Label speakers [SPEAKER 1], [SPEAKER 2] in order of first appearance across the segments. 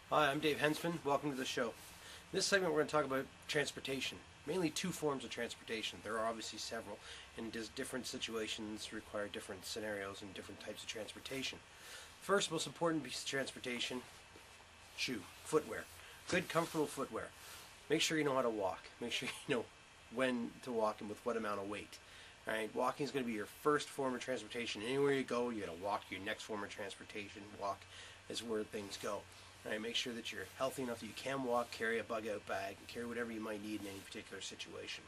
[SPEAKER 1] Hi, I'm Dave Hensman. Welcome to the show. In this segment we're going to talk about transportation. Mainly two forms of transportation. There are obviously several, and different situations require different scenarios and different types of transportation. First, most important piece of transportation, shoe, footwear. Good, comfortable footwear. Make sure you know how to walk. Make sure you know when to walk and with what amount of weight. Alright, walking is going to be your first form of transportation. Anywhere you go, you're going to walk. Your next form of transportation, walk, is where things go. Alright, make sure that you're healthy enough that you can walk, carry a bug-out bag, and carry whatever you might need in any particular situation.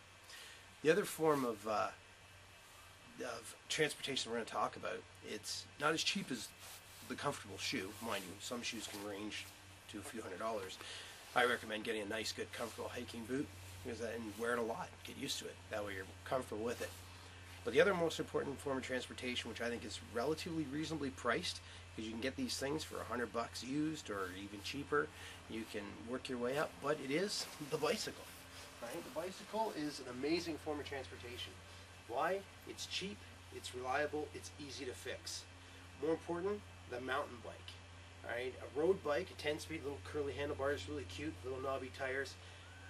[SPEAKER 1] The other form of transportation we're going to talk about, it's not as cheap as the comfortable shoe. Mind you, some shoes can range to a few $100s. I recommend getting a nice, good, comfortable hiking boot and wear it a lot. Get used to it. That way you're comfortable with it. But the other most important form of transportation, which I think is relatively reasonably priced, because you can get these things for $100 used or even cheaper. You can work your way up, but it is the bicycle. Right? The bicycle is an amazing form of transportation. Why? It's cheap, it's reliable, it's easy to fix. More important, the mountain bike. Alright, a road bike, a 10-speed, little curly handlebars, really cute, little knobby tires.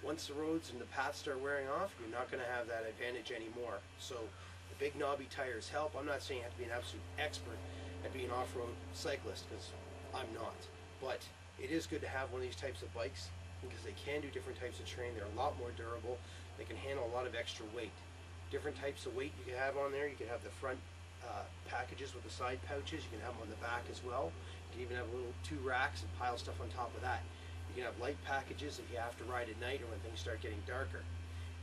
[SPEAKER 1] Once the roads and the paths start wearing off, you're not going to have that advantage anymore. So the big knobby tires help. I'm not saying you have to be an absolute expert at being an off-road cyclist, because I'm not. But it is good to have one of these types of bikes because they can do different types of terrain. They're a lot more durable. They can handle a lot of extra weight. Different types of weight you can have on there. You can have the front packages with the side pouches. You can have them on the back as well. You can even have little 2 racks and pile stuff on top of that. You can have light packages if you have to ride at night or when things start getting darker.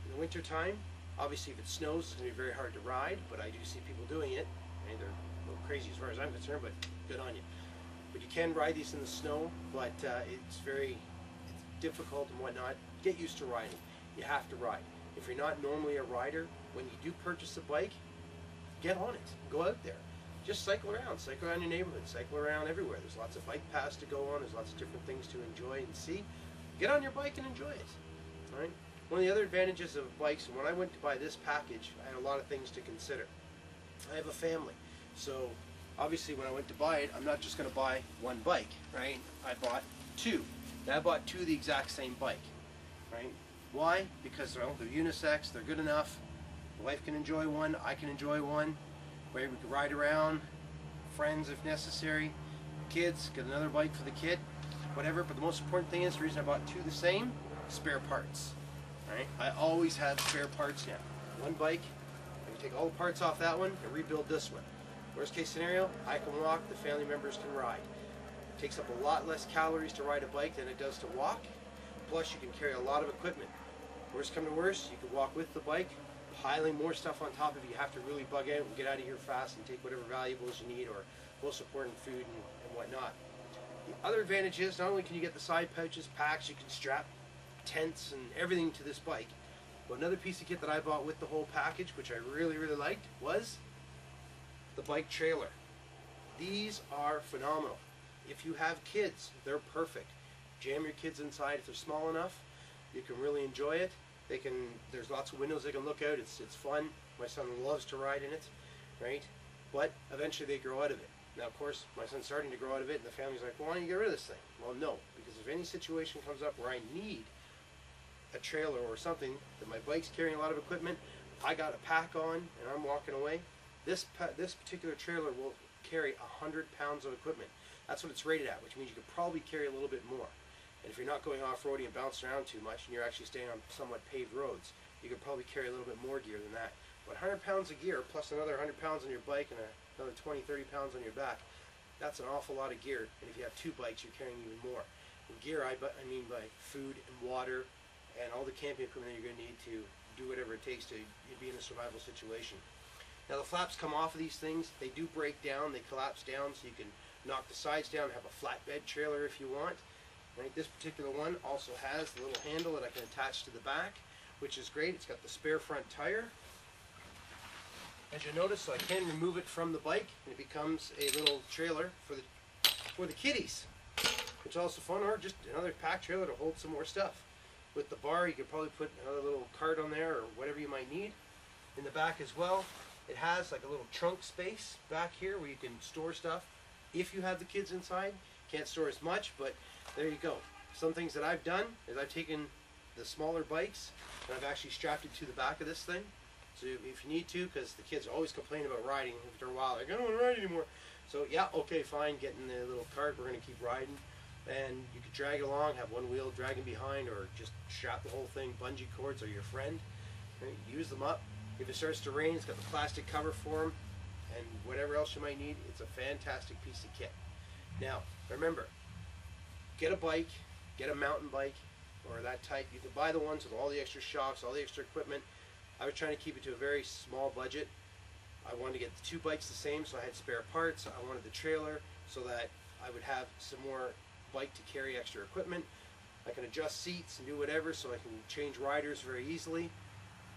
[SPEAKER 1] In the winter time, obviously if it snows, it's going to be very hard to ride, but I do see people doing it. And they're a little crazy as far as I'm concerned, but good on you. But you can ride these in the snow, but it's difficult and whatnot. Get used to riding. You have to ride. If you're not normally a rider, when you do purchase a bike, get on it. Go out there. Just cycle around your neighborhood, cycle around everywhere. There's lots of bike paths to go on, there's lots of different things to enjoy and see. Get on your bike and enjoy it. All right? One of the other advantages of bikes, and when I went to buy this package, I had a lot of things to consider. I have a family, so obviously when I went to buy it, I'm not just going to buy one bike, right? I bought 2. And I bought 2 of the exact same bike, right? Why? Because they're unisex, they're good enough. The wife can enjoy one, I can enjoy one. Where we could ride around, friends if necessary, kids, get another bike for the kid, whatever. But the most important thing is, the reason I bought 2 the same, spare parts. Right? I always have spare parts now. One bike, I can take all the parts off that one and rebuild this one. Worst case scenario, I can walk, the family members can ride. It takes up a lot less calories to ride a bike than it does to walk. Plus you can carry a lot of equipment. Worst come to worst, you can walk with the bike, piling more stuff on top of you have to really bug out and get out of here fast and take whatever valuables you need, or most important, food and whatnot. The other advantage is, not only can you get the side pouches, packs, you can strap tents and everything to this bike, but another piece of kit that I bought with the whole package, which I really liked, was the bike trailer. These are phenomenal. If you have kids, they're perfect. Jam your kids inside if they're small enough. You can really enjoy it. There's lots of windows they can look out. It's fun. My son loves to ride in it, right? But eventually they grow out of it. Now, of course, my son's starting to grow out of it, and the family's like, well, why don't you get rid of this thing? Well, no, because if any situation comes up where I need a trailer or something, that my bike's carrying a lot of equipment, I got a pack on, and I'm walking away, this particular trailer will carry 100 pounds of equipment. That's what it's rated at, which means you could probably carry a little bit more. And if you're not going off-roading and bouncing around too much, and you're actually staying on somewhat paved roads, you could probably carry a little bit more gear than that. But 100 pounds of gear, plus another 100 pounds on your bike and another 20, 30 pounds on your back, that's an awful lot of gear. And if you have 2 bikes, you're carrying even more. And gear, I mean by food and water and all the camping equipment that you're going to need to do whatever it takes to be in a survival situation. Now, the flaps come off of these things. They do break down. They collapse down, so you can knock the sides down, have a flatbed trailer if you want. Right, this particular one also has the little handle that I can attach to the back, which is great. It's got the spare front tire. As you notice, so I can remove it from the bike, and it becomes a little trailer for the kiddies, which is also fun, or just another pack trailer to hold some more stuff. With the bar, you could probably put another little cart on there, or whatever you might need. In the back as well, it has like a little trunk space back here where you can store stuff if you have the kids inside. Can't store as much, but there you go. Some things that I've done is I've taken the smaller bikes and I've actually strapped it to the back of this thing. So if you need to, because the kids always complain about riding after a while, like, I don't want to ride anymore. So yeah, okay, fine, get in the little cart, we're going to keep riding. And you could drag it along, have one wheel dragging behind, or just strap the whole thing, bungee cords, or your friend. Right? Use them up. If it starts to rain, it's got the plastic cover for them, and whatever else you might need, it's a fantastic piece of kit. Now, remember, get a bike, get a mountain bike, or that type. You can buy the ones with all the extra shocks, all the extra equipment. I was trying to keep it to a very small budget. I wanted to get the two bikes the same, so I had spare parts. I wanted the trailer so that I would have some more bike to carry extra equipment. I can adjust seats and do whatever, so I can change riders very easily.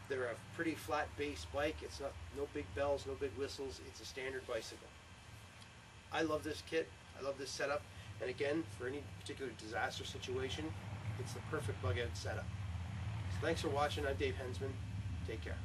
[SPEAKER 1] They're a pretty flat base bike. It's not no big bells, no big whistles. It's a standard bicycle. I love this kit. I love this setup. And again, for any particular disaster situation, it's the perfect bug out setup. So thanks for watching. I'm Dave Hensman. Take care.